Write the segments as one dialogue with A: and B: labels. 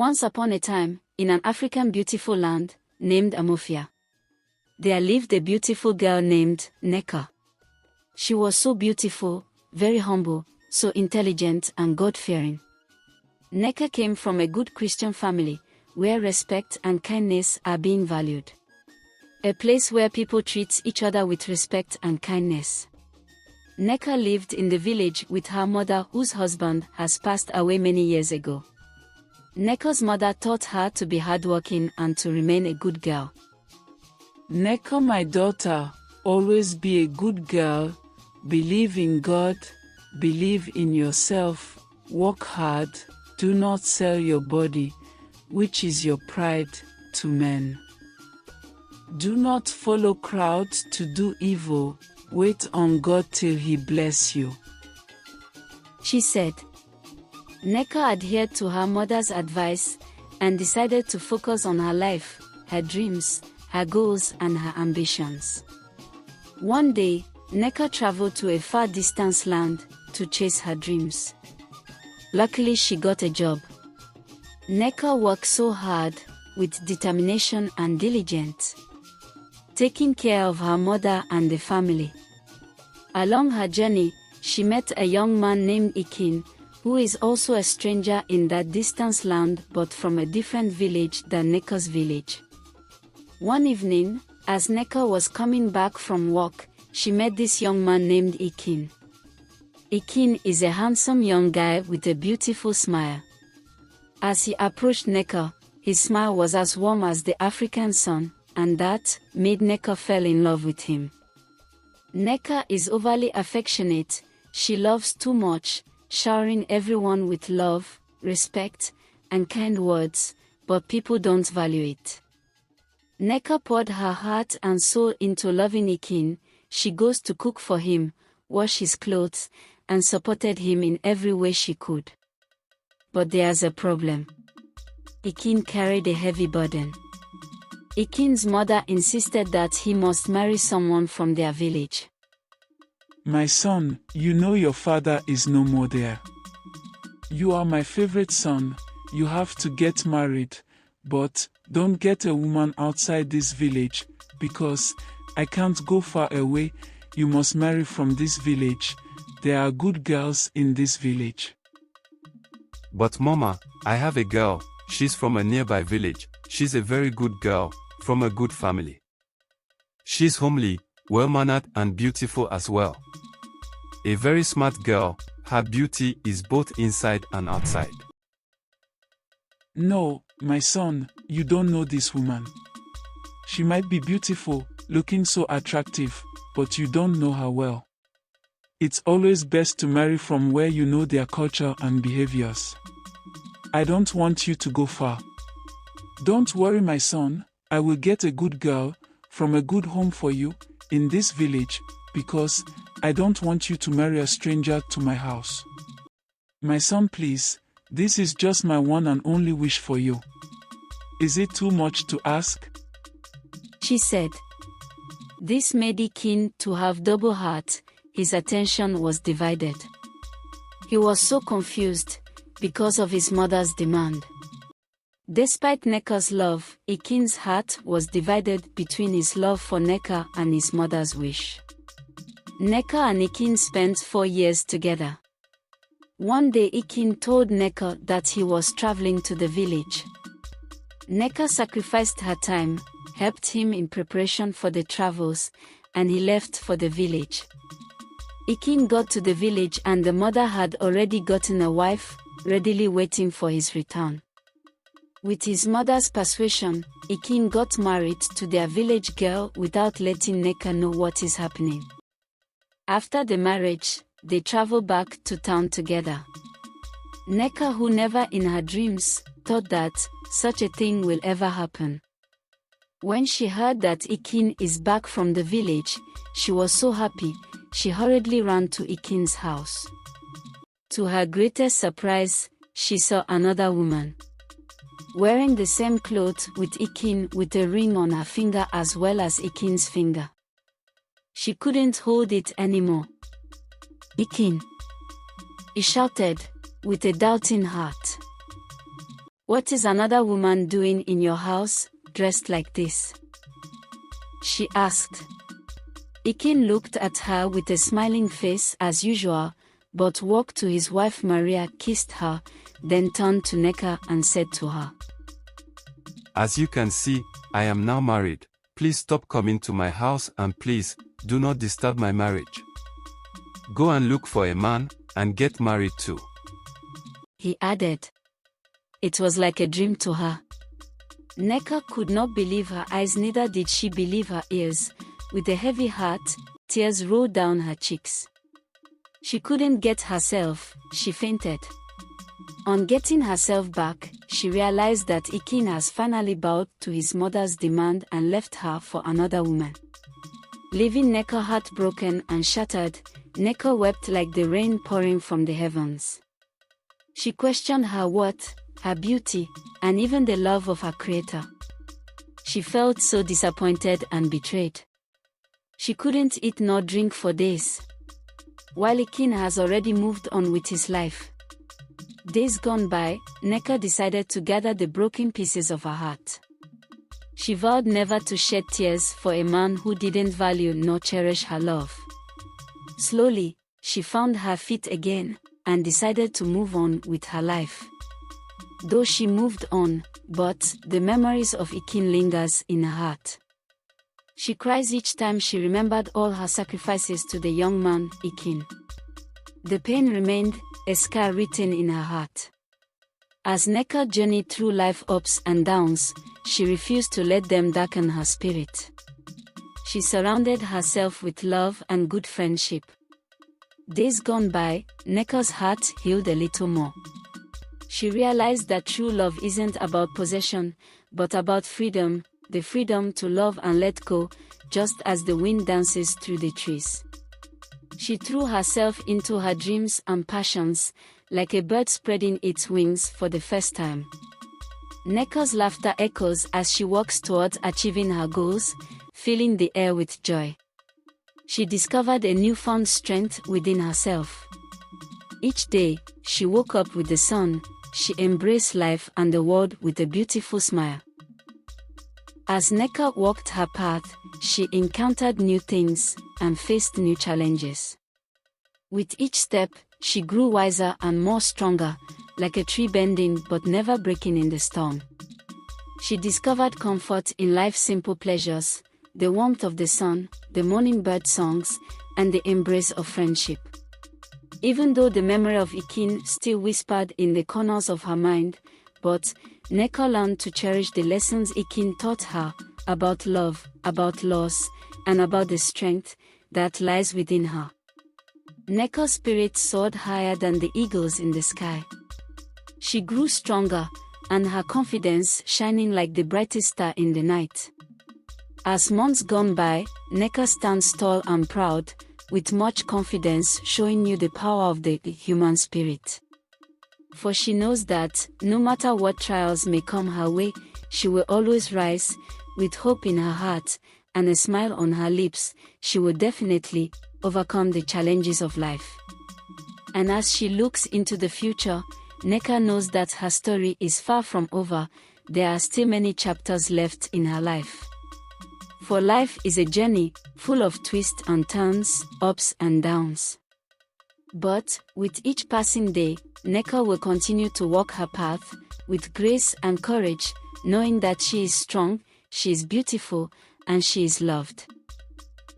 A: Once upon a time, in an African beautiful land, named Amofia, there lived a beautiful girl named Nneka. She was so beautiful, very humble, so intelligent and God-fearing. Nneka came from a good Christian family, where respect and kindness are being valued. A place where people treat each other with respect and kindness. Nneka lived in the village with her mother, whose husband has passed away many years ago. Nneka's mother taught her to be hardworking and to remain a good girl.
B: Nneka, my daughter, always be a good girl, believe in God, believe in yourself, work hard, do not sell your body, which is your pride, to men. Do not follow crowds to do evil, wait on God till He bless you,
A: she said. Nneka adhered to her mother's advice and decided to focus on her life, her dreams, her goals and her ambitions. One day, Nneka traveled to a far distant land to chase her dreams. Luckily, she got a job. Nneka worked so hard, with determination and diligence, taking care of her mother and the family. Along her journey, she met a young man named Ekene, who is also a stranger in that distant land but from a different village than Nneka's village. One evening, as Nneka was coming back from work, she met this young man named Ekene. Ekene is a handsome young guy with a beautiful smile. As he approached Nneka, his smile was as warm as the African sun, and that made Nneka fall in love with him. Nneka is overly affectionate, she loves too much, showering everyone with love, respect, and kind words, but people don't value it. Nneka poured her heart and soul into loving Ekene. She goes to cook for him, wash his clothes, and supported him in every way she could. But there's a problem. Ekene carried a heavy burden. Ekene's mother insisted that he must marry someone from their village.
B: My son, you know your father is no more there. You are my favorite son, you have to get married, but don't get a woman outside this village, because I can't go far away, you must marry from this village. There are good girls in this village.
C: But Mama, I have a girl, she's from a nearby village, she's a very good girl, from a good family. She's homely, well-mannered and beautiful as well. A very smart girl, her beauty is both inside and outside.
B: No, my son, you don't know this woman. She might be beautiful, looking so attractive, but you don't know her well. It's always best to marry from where you know their culture and behaviors. I don't want you to go far. Don't worry, my son, I will get a good girl, from a good home for you, in this village, because I don't want you to marry a stranger to my house. My son, please, this is just my one and only wish for you. Is it too much to ask?
A: She said. This made Ekene to have double heart, his attention was divided. He was so confused, because of his mother's demand. Despite Nneka's love, Ekene's heart was divided between his love for Nneka and his mother's wish. Nneka and Ekene spent 4 years together. One day Ekene told Nneka that he was traveling to the village. Nneka sacrificed her time, helped him in preparation for the travels, and he left for the village. Ekene got to the village and the mother had already gotten a wife, readily waiting for his return. With his mother's persuasion, Ekene got married to their village girl without letting Nneka know what is happening. After the marriage, they travel back to town together. Nneka, who never in her dreams thought that such a thing will ever happen. When she heard that Ekene is back from the village, she was so happy, she hurriedly ran to Ekene's house. To her greatest surprise, she saw another woman, wearing the same clothes with Ekene, with a ring on her finger as well as Ekene's finger. She couldn't hold it anymore. Ekene, he shouted, with a doubting heart. "What is another woman doing in your house, dressed like this?" she asked. Ekene looked at her with a smiling face as usual, but walked to his wife Maria, kissed her, then turned to Nneka and said to her,
C: "As you can see, I am now married. Please stop coming to my house and please, do not disturb my marriage. Go and look for a man, and get married too,"
A: he added. It was like a dream to her. Nneka could not believe her eyes, neither did she believe her ears. With a heavy heart, tears rolled down her cheeks. She couldn't get herself, she fainted. On getting herself back, she realized that Ekene has finally bowed to his mother's demand and left her for another woman. Leaving Nneka heartbroken and shattered, Nneka wept like the rain pouring from the heavens. She questioned her worth, her beauty, and even the love of her creator. She felt so disappointed and betrayed. She couldn't eat nor drink for days. While Ekene has already moved on with his life. Days gone by, Nneka decided to gather the broken pieces of her heart. She vowed never to shed tears for a man who didn't value nor cherish her love. Slowly, she found her feet again, and decided to move on with her life. Though she moved on, but the memories of Ekene lingers in her heart. She cries each time she remembered all her sacrifices to the young man, Ekene. The pain remained, a scar written in her heart. As Nneka journeyed through life ups and downs, she refused to let them darken her spirit. She surrounded herself with love and good friendship. Days gone by, Nneka's heart healed a little more. She realized that true love isn't about possession, but about freedom, the freedom to love and let go, just as the wind dances through the trees. She threw herself into her dreams and passions, like a bird spreading its wings for the first time. Nneka's laughter echoes as she walks towards achieving her goals, filling the air with joy. She discovered a newfound strength within herself. Each day, she woke up with the sun, she embraced life and the world with a beautiful smile. As Nneka walked her path, she encountered new things and faced new challenges. With each step, she grew wiser and more stronger, like a tree bending but never breaking in the storm. She discovered comfort in life's simple pleasures, the warmth of the sun, the morning bird songs, and the embrace of friendship. Even though the memory of Ekene still whispered in the corners of her mind, but Nneka learned to cherish the lessons Ekene taught her about love, about loss, and about the strength that lies within her. Nneka's spirit soared higher than the eagles in the sky. She grew stronger, and her confidence shining like the brightest star in the night. As months gone by, Nneka stands tall and proud, with much confidence, showing you the power of the human spirit. For she knows that, no matter what trials may come her way, she will always rise, with hope in her heart, and a smile on her lips. She will definitely overcome the challenges of life. And as she looks into the future, Nneka knows that her story is far from over. There are still many chapters left in her life. For life is a journey, full of twists and turns, ups and downs. But, with each passing day, Nneka will continue to walk her path, with grace and courage, knowing that she is strong, she is beautiful, and she is loved.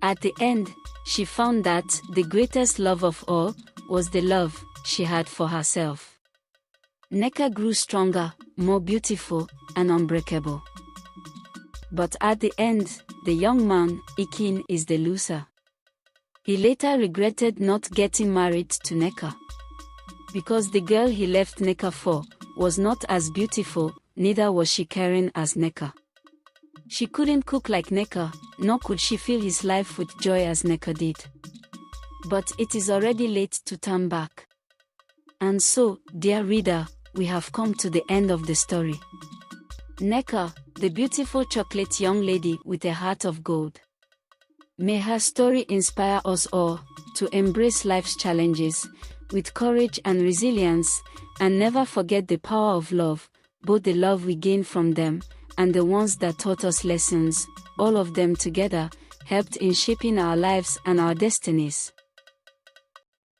A: At the end, she found that the greatest love of all was the love she had for herself. Nneka grew stronger, more beautiful, and unbreakable. But at the end, the young man, Ekene, is the loser. He later regretted not getting married to Nneka. Because the girl he left Nneka for was not as beautiful, neither was she caring as Nneka. She couldn't cook like Nneka, nor could she fill his life with joy as Nneka did. But it is already late to turn back. And so, dear reader, we have come to the end of the story. Nneka, the beautiful chocolate young lady with a heart of gold. May her story inspire us all to embrace life's challenges with courage and resilience, and never forget the power of love, both the love we gain from them, and the ones that taught us lessons, all of them together, helped in shaping our lives and our destinies.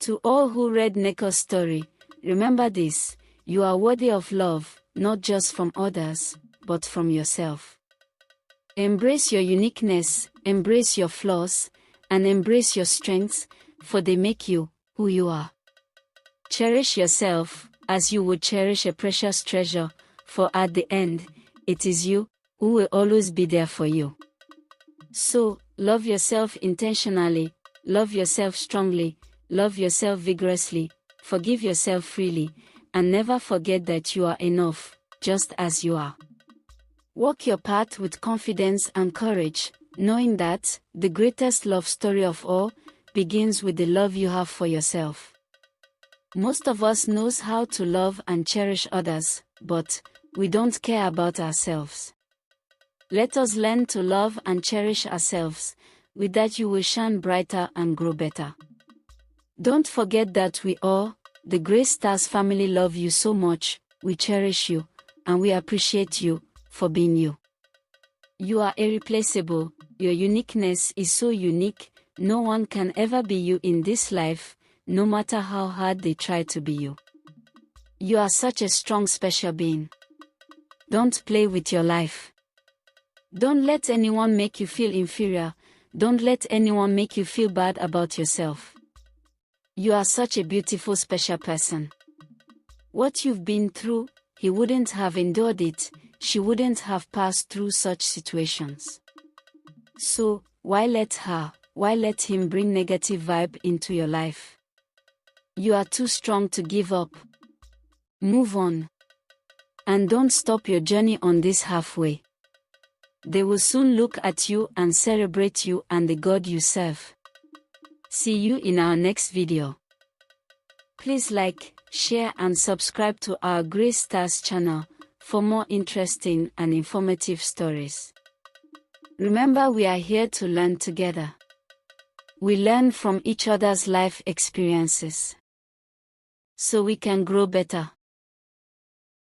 A: To all who read Nneka's story, remember this: you are worthy of love, not just from others, but from yourself. Embrace your uniqueness, embrace your flaws, and embrace your strengths, for they make you who you are. Cherish yourself as you would cherish a precious treasure, for at the end, it is you who will always be there for you. So, love yourself intentionally, love yourself strongly, love yourself vigorously, forgive yourself freely, and never forget that you are enough, just as you are. Walk your path with confidence and courage, knowing that the greatest love story of all begins with the love you have for yourself. Most of us knows how to love and cherish others, but we don't care about ourselves. Let us learn to love and cherish ourselves. With that you will shine brighter and grow better. Don't forget that we all, the Grey Stars family, love you so much, we cherish you, and we appreciate you for being you. You are irreplaceable, your uniqueness is so unique, no one can ever be you in this life, no matter how hard they try to be you. You are such a strong, special being. Don't play with your life. Don't let anyone make you feel inferior, don't let anyone make you feel bad about yourself. You are such a beautiful, special person. What you've been through, he wouldn't have endured it, she wouldn't have passed through such situations. So, why let him bring negative vibe into your life? You are too strong to give up. Move on. And don't stop your journey on this halfway. They will soon look at you and celebrate you and the God you serve. See you in our next video. Please like, share and subscribe to our Grey Stars channel for more interesting and informative stories. Remember, we are here to learn together. We learn from each other's life experiences, so we can grow better.